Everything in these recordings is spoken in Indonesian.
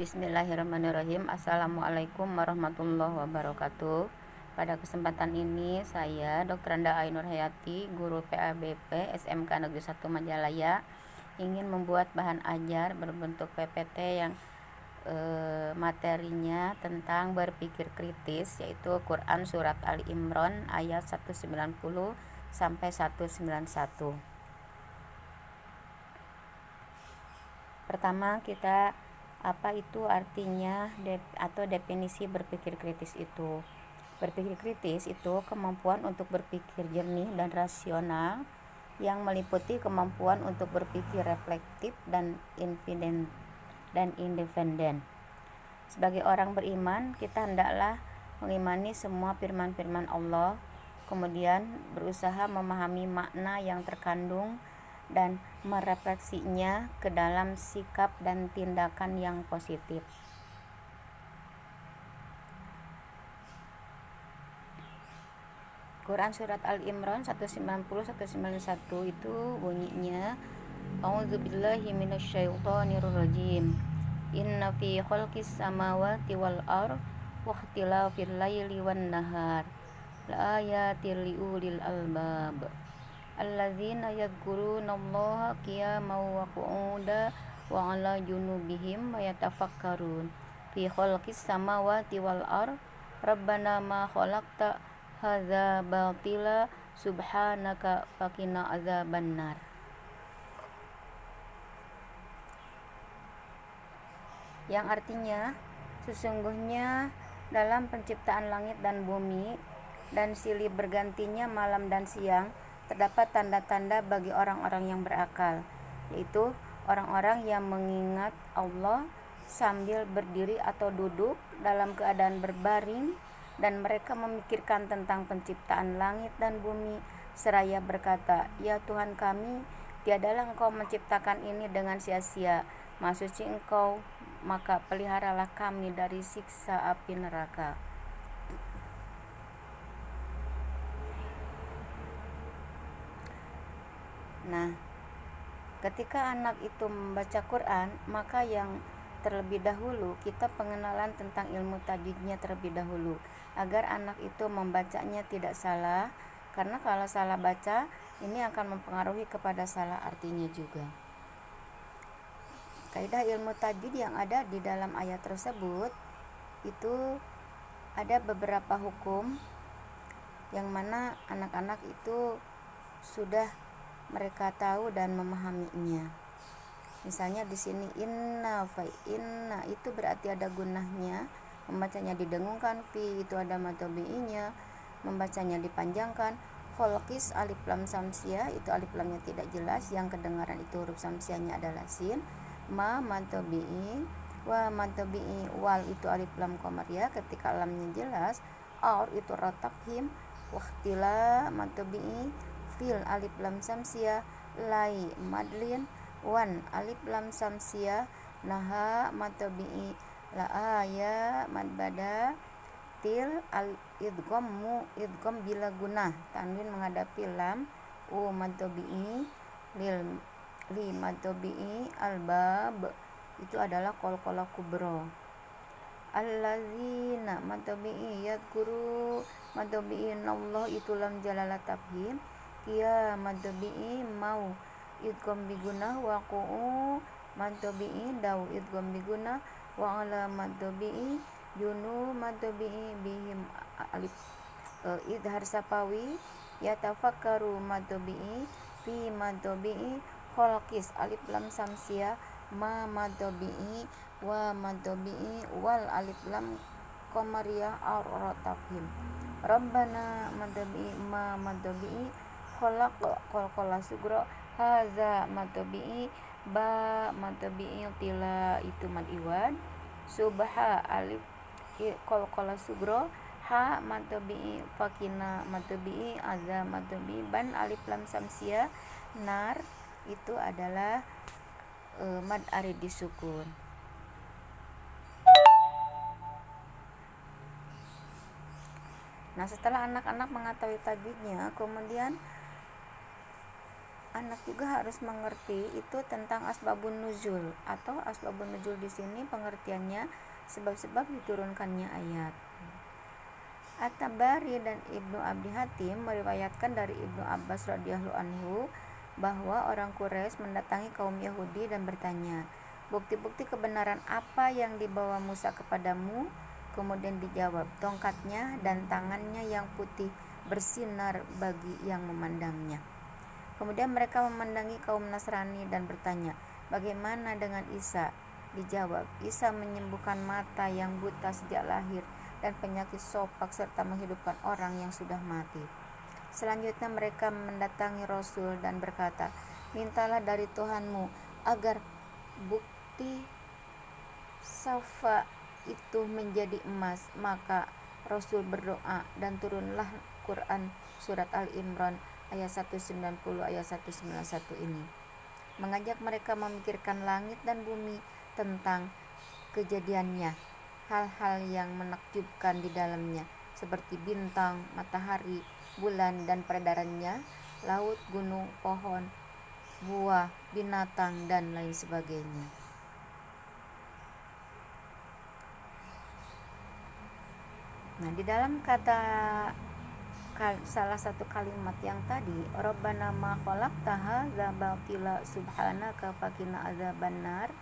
Bismillahirrahmanirrahim. Assalamualaikum warahmatullahi wabarakatuh. Pada kesempatan ini saya Dr. Anda Ainur Hayati, guru PABP SMK Negeri 1 Majalaya, ingin membuat bahan ajar berbentuk PPT yang materinya tentang berpikir kritis, yaitu Quran Surat Ali Imran ayat 190 sampai 191. Pertama, kita apa itu artinya atau definisi berpikir kritis itu. Berpikir kritis itu kemampuan untuk berpikir jernih dan rasional yang meliputi kemampuan untuk berpikir reflektif dan independen. Sebagai orang beriman, kita hendaklah mengimani semua firman-firman Allah, kemudian berusaha memahami makna yang terkandung dan merefleksinya ke dalam sikap dan tindakan yang positif. Quran Surat Al-Imran 190-191 itu bunyinya, A'udzubillahi minasyaitonirrajim. Inna fi khalqis samawati wal ardh wa ikhtilafil laili wan nahar la ayatil liulil albab alladzina yadhkurunallaha qiyaman wa qu'udan wa 'ala junubihim wa yatafakkarun fi khalqis samawati wal ardh rabbana ma khalaqta hadza batila subhanaka faqina adzabannar. Yang artinya, sesungguhnya dalam penciptaan langit dan bumi dan silih bergantinya malam dan siang terdapat tanda-tanda bagi orang-orang yang berakal, yaitu orang-orang yang mengingat Allah sambil berdiri atau duduk dalam keadaan berbaring, dan mereka memikirkan tentang penciptaan langit dan bumi seraya berkata, "Ya Tuhan kami, tiadalah Engkau menciptakan ini dengan sia-sia, Maha Suci Engkau, maka peliharalah kami dari siksa api neraka." Nah, ketika anak itu membaca Quran, maka yang terlebih dahulu kita pengenalan tentang ilmu tajwidnya terlebih dahulu, agar anak itu membacanya tidak salah, karena kalau salah baca ini akan mempengaruhi kepada salah artinya juga. Kaidah ilmu tajwid yang ada di dalam ayat tersebut itu ada beberapa hukum yang mana anak-anak itu sudah mereka tahu dan memahaminya. Misalnya di sini inna itu berarti ada gunahnya, membacanya didengungkan, fi itu ada matobi'inya, membacanya dipanjangkan, kholqis alif lam samsiah itu alif lamnya tidak jelas, yang kedengaran itu huruf samsiahnya adalah sin, ma matobi'i, wa matobi'i, wal itu alif lam qamariyah ketika lamnya jelas, aur itu rotab him, waktila matobi'i, fil alif lam samsiah, lai madlin, wan alif lam samsiah, naha matobi'i, la aya madbada, til al idgham bila gunah, tanwin menghadapi lam, u matobi'i, li matobi'i, albab itu adalah qalqalah kubra, allazina matobi'i, yadhkuru matobi'i, nallah itu lam jalalah tabhim, kia matobi'i, mau idgham bigunah, wa qu'u matobi'i, daw idgham bigunah, wa ala matobi'i, junu matobi'i, bihim alif idhar sapawi, yatafakkaru matobi'i, fi matobi'i, kholqis alif lam samsiah, ma matobi'i, wa matobi'i, wal alif lam qamariyah ar-ratafhim, rabbana matobi'i, ma matobi'i, kholaq qalqalah sugra, haza matobi'i, ba matobi'i, tila itu mad iwad, subha alif qalqalah sugra, ha matobi'i, fakina matobi'i, azza matobi'i, ban alif lam samsiah, nar itu adalah mad arid disukun. Nah, setelah anak-anak mengetahui tajwidnya, kemudian anak juga harus mengerti itu tentang asbabun nuzul, atau asbabun nuzul di sini pengertiannya sebab-sebab diturunkannya ayat. At-Tabari dan Ibnu Abi Hatim meriwayatkan dari Ibnu Abbas radhiyallahu anhu bahwa orang Quraisy mendatangi kaum Yahudi dan bertanya, "Bukti-bukti kebenaran apa yang dibawa Musa kepadamu?" Kemudian dijawab, "Tongkatnya dan tangannya yang putih bersinar bagi yang memandangnya." Kemudian mereka memandangi kaum Nasrani dan bertanya, "Bagaimana dengan Isa?" Dijawab, "Isa menyembuhkan mata yang buta sejak lahir dan penyakit sopak serta menghidupkan orang yang sudah mati." Selanjutnya mereka mendatangi Rasul dan berkata, "Mintalah dari Tuhanmu agar bukti Safa itu menjadi emas." Maka Rasul berdoa dan turunlah Quran surat Al-Imran ayat 190 ayat 191 ini, mengajak mereka memikirkan langit dan bumi tentang kejadiannya, hal-hal yang menakjubkan di dalamnya seperti bintang, matahari, bulan dan peredarannya, laut, gunung, pohon, buah, binatang dan lain sebagainya. Nah, di dalam salah satu kalimat yang tadi, Rabbana ma khalaqta hadza batila subhanaka faqina adzabannar.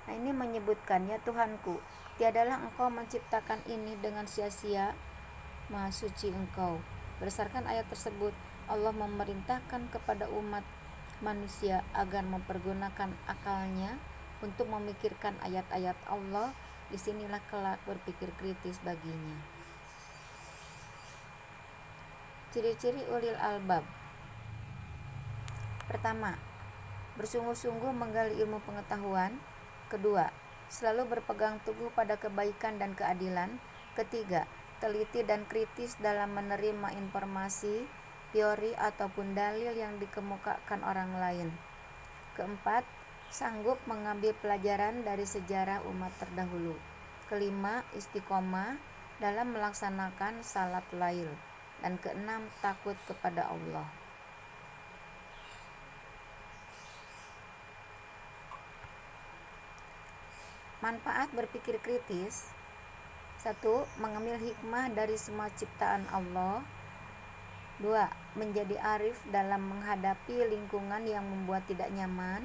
Nah, ini menyebutkan, "Ya Tuhanku, tiadalah Engkau menciptakan ini dengan sia-sia, Maha suci Engkau." Berdasarkan ayat tersebut, Allah memerintahkan kepada umat manusia agar mempergunakan akalnya untuk memikirkan ayat-ayat Allah. Disinilah kelak berpikir kritis baginya. Ciri-ciri ulil albab. Pertama, bersungguh-sungguh menggali ilmu pengetahuan. Kedua, selalu berpegang teguh pada kebaikan dan keadilan. Ketiga, teliti dan kritis dalam menerima informasi, teori ataupun dalil yang dikemukakan orang lain. Keempat, sanggup mengambil pelajaran dari sejarah umat terdahulu. Kelima, istiqomah dalam melaksanakan salat lail. Dan keenam, takut kepada Allah. Manfaat berpikir kritis. 1. Mengambil hikmah dari semua ciptaan Allah. 2. Menjadi arif dalam menghadapi lingkungan yang membuat tidak nyaman.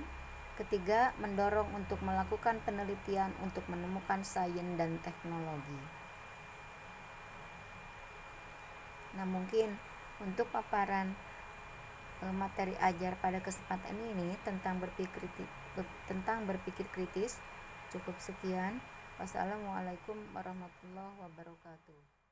Ketiga, mendorong untuk melakukan penelitian untuk menemukan sains dan teknologi. Nah, mungkin untuk paparan materi ajar pada kesempatan ini tentang berpikir kritis cukup sekian. Wassalamualaikum warahmatullahi wabarakatuh.